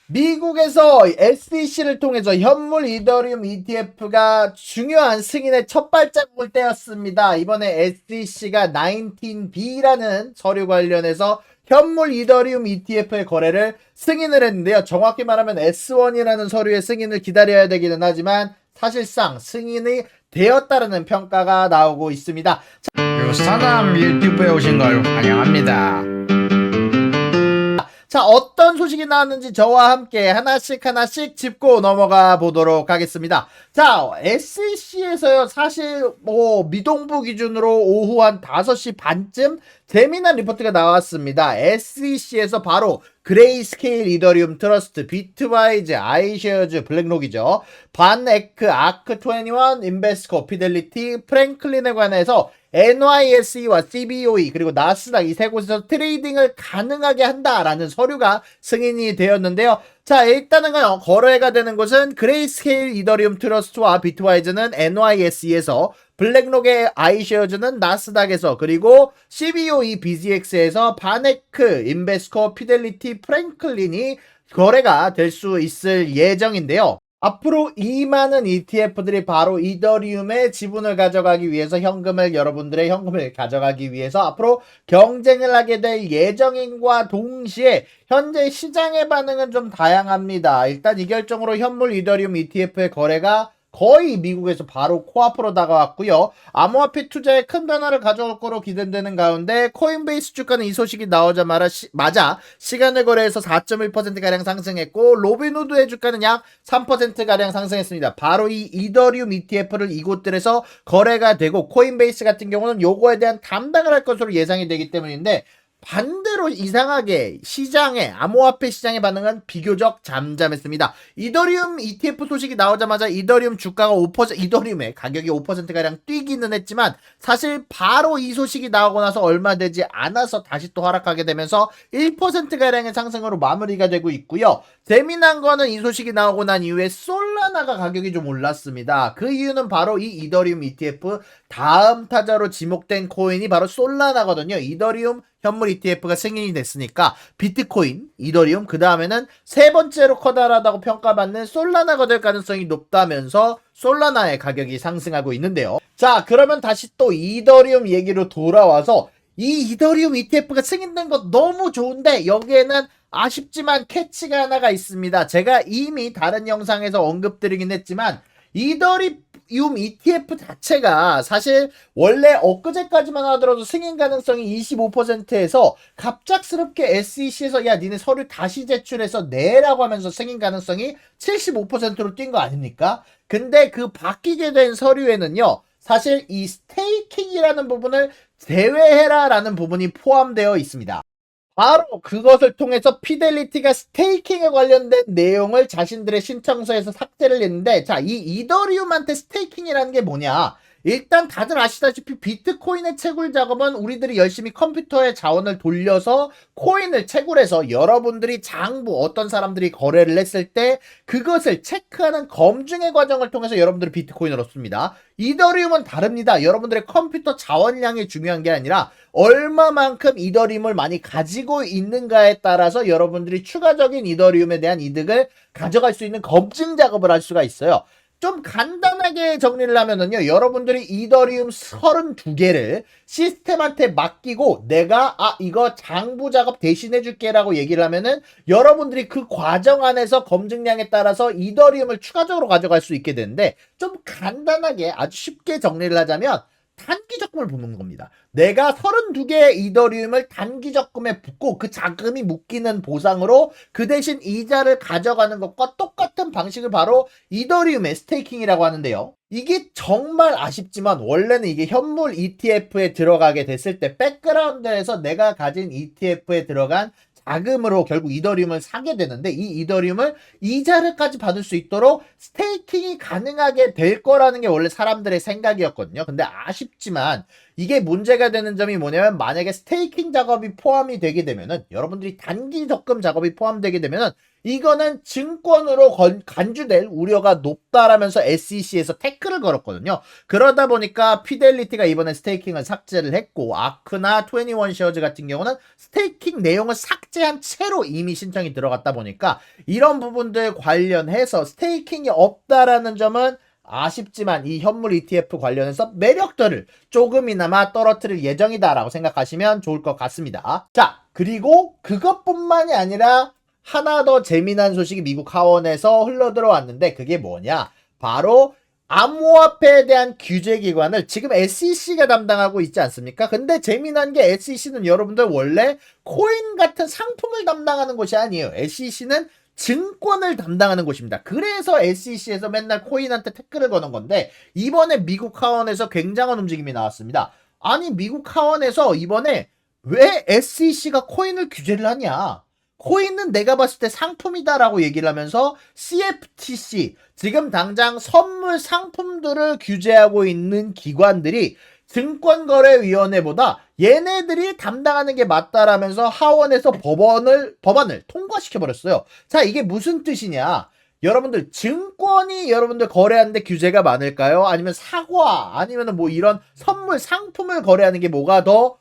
미국에서 SEC를 통해서 현물 이더리움 ETF가 중요한 승인의 첫 발자국을 떼었습니다. 이번에 SEC가 19B라는 서류 관련해서 현물 이더리움 ETF의 거래를 승인을 했는데요. 정확히 말하면 S1이라는 서류의 승인을 기다려야 되기는 하지만 사실상 승인이 되었다는 평가가 나오고 있습니다. 유사남 유튜브에 오신 걸 환영합니다. 자, 어떤 소식이 나왔는지 저와 함께 하나씩 짚고 넘어가 보도록 하겠습니다. 자, SEC에서요, 사실 미동부 기준으로 오후 한 5시 반쯤 재미난 리포트가 나왔습니다. SEC에서 바로 그레이스케일 이더리움 트러스트, 비트와이즈, 아이쉐어즈, 블랙록이죠. 반에크, 아크21, 인베스코, 피델리티, 프랭클린에 관해서 NYSE와 CBOE 그리고 나스닥 이 세 곳에서 트레이딩을 가능하게 한다라는 서류가 승인이 되었는데요. 자, 일단은 거래가 되는 곳은 그레이스케일 이더리움 트러스트와 비트와이즈는 NYSE에서, 블랙록의 아이쉐어즈는 나스닥에서, 그리고 CBOE BZX에서 바네크, 인베스코, 피델리티, 프랭클린이 거래가 될 수 있을 예정인데요. 앞으로 이 많은 ETF들이 바로 이더리움의 지분을 가져가기 위해서 여러분들의 현금을 가져가기 위해서 앞으로 경쟁을 하게 될 예정인과 동시에 현재 시장의 반응은 좀 다양합니다. 일단 이 결정으로 현물 이더리움 ETF의 거래가 거의 미국에서 바로 코앞으로 다가왔고요. 암호화폐 투자에 큰 변화를 가져올 거로 기대되는 가운데 코인베이스 주가는 이 소식이 나오자마자 시간을 거래해서 4.1%가량 상승했고, 로빈후드의 주가는 약 3%가량 상승했습니다. 바로 이 이더리움 ETF를 이곳들에서 거래가 되고, 코인베이스 같은 경우는 요거에 대한 담당을 할 것으로 예상이 되기 때문인데, 반대로 이상하게 암호화폐 시장의 반응은 비교적 잠잠했습니다. 이더리움 ETF 소식이 나오자마자 이더리움 주가가 이더리움의 가격이 5%가량 뛰기는 했지만, 사실 바로 이 소식이 나오고 나서 얼마 되지 않아서 다시 또 하락하게 되면서 1%가량의 상승으로 마무리가 되고 있고요. 재미난 거는 이 소식이 나오고 난 이후에 솔라나가 가격이 좀 올랐습니다. 그 이유는 바로 이 이더리움 ETF 다음 타자로 지목된 코인이 바로 솔라나거든요. 이더리움 현물 ETF가 승인이 됐으니까 비트코인, 이더리움, 그 다음에는 세 번째로 커다랗다고 평가받는 솔라나가 될 가능성이 높다면서 솔라나의 가격이 상승하고 있는데요. 자, 그러면 다시 또 이더리움 얘기로 돌아와서, 이 이더리움 ETF가 승인된 거 너무 좋은데 여기에는 아쉽지만 캐치가 하나가 있습니다. 제가 이미 다른 영상에서 언급드리긴 했지만, 이더리움 ETF 자체가 사실 원래 엊그제까지만 하더라도 승인 가능성이 25%에서 갑작스럽게 SEC에서 야 니네 서류 다시 제출해서 내라고 하면서 승인 가능성이 75%로 뛴 거 아닙니까? 근데 그 바뀌게 된 서류에는요, 사실 이 스테이킹이라는 부분을 제외해라라는 부분이 포함되어 있습니다. 바로 그것을 통해서 피델리티가 스테이킹에 관련된 내용을 자신들의 신청서에서 삭제를 했는데, 자, 이 이더리움한테 스테이킹이라는 게 뭐냐? 일단 다들 아시다시피 비트코인의 채굴 작업은 우리들이 열심히 컴퓨터의 자원을 돌려서 코인을 채굴해서 여러분들이 어떤 사람들이 거래를 했을 때 그것을 체크하는 검증의 과정을 통해서 여러분들이 비트코인을 얻습니다. 이더리움은 다릅니다. 여러분들의 컴퓨터 자원량이 중요한 게 아니라 얼마만큼 이더리움을 많이 가지고 있는가에 따라서 여러분들이 추가적인 이더리움에 대한 이득을 가져갈 수 있는 검증 작업을 할 수가 있어요. 좀 간단하게 정리를 하면은요, 여러분들이 이더리움 32개를 시스템한테 맡기고 내가 이거 장부 작업 대신해 줄게 라고 얘기를 하면은 여러분들이 그 과정 안에서 검증량에 따라서 이더리움을 추가적으로 가져갈 수 있게 되는데, 좀 간단하게 아주 쉽게 정리를 하자면 단기 적금을 붓는 겁니다. 내가 32개의 이더리움을 단기 적금에 붓고 그 자금이 묶이는 보상으로 그 대신 이자를 가져가는 것과 똑같은 방식을 바로 이더리움의 스테이킹이라고 하는데요. 이게 정말 아쉽지만 원래는 이게 현물 ETF에 들어가게 됐을 때 백그라운드에서 내가 가진 ETF에 들어간 자금으로 결국 이더리움을 사게 되는데, 이 이더리움을 이자를까지 받을 수 있도록 스테이킹이 가능하게 될 거라는 게 원래 사람들의 생각이었거든요. 근데 아쉽지만 이게 문제가 되는 점이 뭐냐면 만약에 스테이킹 작업이 포함이 되게 되면은 여러분들이 단기 적금 작업이 포함되게 되면은 이거는 증권으로 간주될 우려가 높다라면서 SEC에서 태클을 걸었거든요. 그러다 보니까 피델리티가 이번에 스테이킹을 삭제를 했고 아크나 21쉐어즈 같은 경우는 스테이킹 내용을 삭제한 채로 이미 신청이 들어갔다 보니까 이런 부분들 관련해서 스테이킹이 없다라는 점은 아쉽지만 이 현물 ETF 관련해서 매력들을 조금이나마 떨어뜨릴 예정이다라고 생각하시면 좋을 것 같습니다. 자, 그리고 그것뿐만이 아니라 하나 더 재미난 소식이 미국 하원에서 흘러들어왔는데 그게 뭐냐? 바로 암호화폐에 대한 규제기관을 지금 SEC가 담당하고 있지 않습니까? 근데 재미난 게 SEC는 여러분들 원래 코인 같은 상품을 담당하는 곳이 아니에요. SEC는 증권을 담당하는 곳입니다. 그래서 SEC에서 맨날 코인한테 태클을 거는 건데 이번에 미국 하원에서 굉장한 움직임이 나왔습니다. 아니 미국 하원에서 이번에 왜 SEC가 코인을 규제를 하냐? 코인은 내가 봤을 때 상품이다라고 얘기를 하면서 CFTC 지금 당장 선물 상품들을 규제하고 있는 기관들이 증권거래위원회보다 얘네들이 담당하는 게 맞다라면서 하원에서 법안을 통과시켜버렸어요. 자, 이게 무슨 뜻이냐? 여러분들 증권이 여러분들 거래하는데 규제가 많을까요? 아니면 사과 아니면 뭐 이런 선물 상품을 거래하는 게 뭐가 더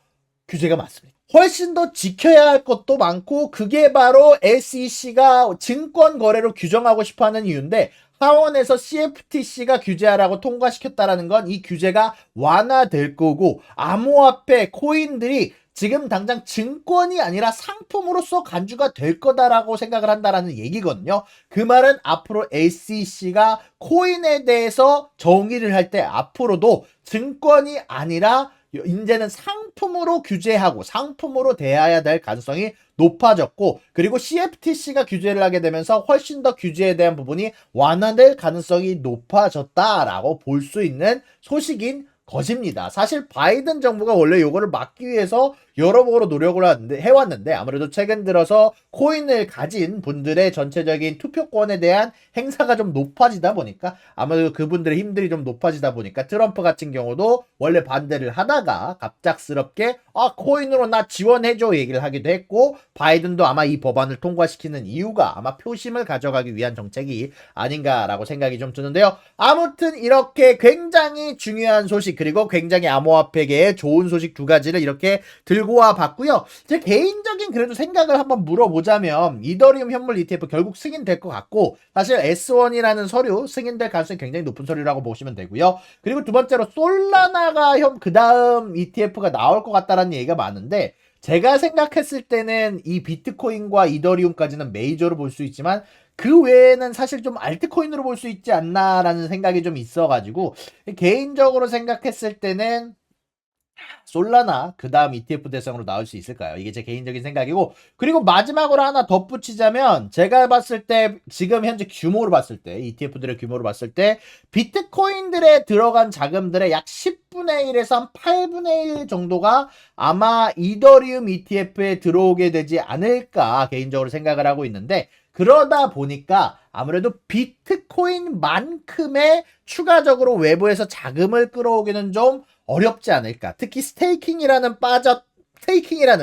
규제가 많습니다. 훨씬 더 지켜야 할 것도 많고 그게 바로 SEC가 증권 거래로 규정하고 싶어하는 이유인데 하원에서 CFTC가 규제하라고 통과시켰다라는 건 이 규제가 완화될 거고 암호화폐 코인들이 지금 당장 증권이 아니라 상품으로서 간주가 될 거다라고 생각을 한다라는 얘기거든요. 그 말은 앞으로 SEC가 코인에 대해서 정의를 할 때 앞으로도 증권이 아니라 이제는 상품으로 규제하고 상품으로 대해야 될 가능성이 높아졌고 그리고 CFTC가 규제를 하게 되면서 훨씬 더 규제에 대한 부분이 완화될 가능성이 높아졌다라고 볼 수 있는 소식인 것입니다. 사실 바이든 정부가 원래 요거를 막기 위해서 여러모로 노력을 해왔는데 아무래도 최근 들어서 코인을 가진 분들의 전체적인 투표권에 대한 행사가 좀 높아지다 보니까 아무래도 그분들의 힘들이 좀 높아지다 보니까 트럼프 같은 경우도 원래 반대를 하다가 갑작스럽게 코인으로 나 지원해줘 얘기를 하기도 했고 바이든도 아마 이 법안을 통과시키는 이유가 아마 표심을 가져가기 위한 정책이 아닌가라고 생각이 좀 드는데요. 아무튼 이렇게 굉장히 중요한 소식 그리고 굉장히 암호화폐계의 좋은 소식 두 가지를 이렇게 들고 와 봤고요. 제 개인적인 그래도 생각을 한번 물어보자면 이더리움 현물 ETF 결국 승인될 것 같고 사실 S1이라는 서류 승인될 가능성이 굉장히 높은 서류라고 보시면 되고요. 그리고 두 번째로 솔라나가 그 다음 ETF가 나올 것 같다라는 얘기가 많은데 제가 생각했을 때는 이 비트코인과 이더리움까지는 메이저로 볼 수 있지만 그 외에는 사실 좀 알트코인으로 볼 수 있지 않나라는 생각이 좀 있어가지고 개인적으로 생각했을 때는 솔라나 그 다음 ETF 대상으로 나올 수 있을까요? 이게 제 개인적인 생각이고 그리고 마지막으로 하나 덧붙이자면 제가 봤을 때 지금 현재 규모로 봤을 때 ETF들의 규모로 봤을 때 비트코인들에 들어간 자금들의 약 10분의 1에서 한 8분의 1 정도가 아마 이더리움 ETF에 들어오게 되지 않을까 개인적으로 생각을 하고 있는데 그러다 보니까 아무래도 비트코인만큼의 추가적으로 외부에서 자금을 끌어오기는 좀 어렵지 않을까. 특히 스테이킹이라는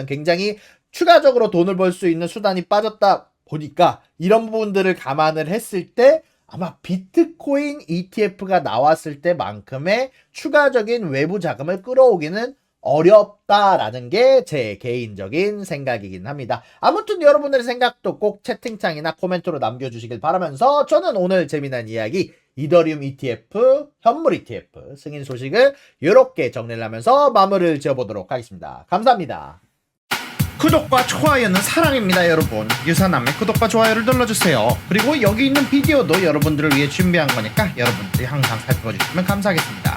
굉장히 추가적으로 돈을 벌 수 있는 수단이 빠졌다 보니까 이런 부분들을 감안을 했을 때 아마 비트코인 ETF가 나왔을 때만큼의 추가적인 외부 자금을 끌어오기는 어렵다라는 게 제 개인적인 생각이긴 합니다. 아무튼 여러분들의 생각도 꼭 채팅창이나 코멘트로 남겨주시길 바라면서 저는 오늘 재미난 이야기 이더리움 ETF, 현물 ETF 승인 소식을 이렇게 정리를 하면서 마무리를 지어보도록 하겠습니다. 감사합니다. 구독과 좋아요는 사랑입니다 여러분. 유사남의 구독과 좋아요를 눌러주세요. 그리고 여기 있는 비디오도 여러분들을 위해 준비한 거니까 여러분들이 항상 살펴주시면 감사하겠습니다.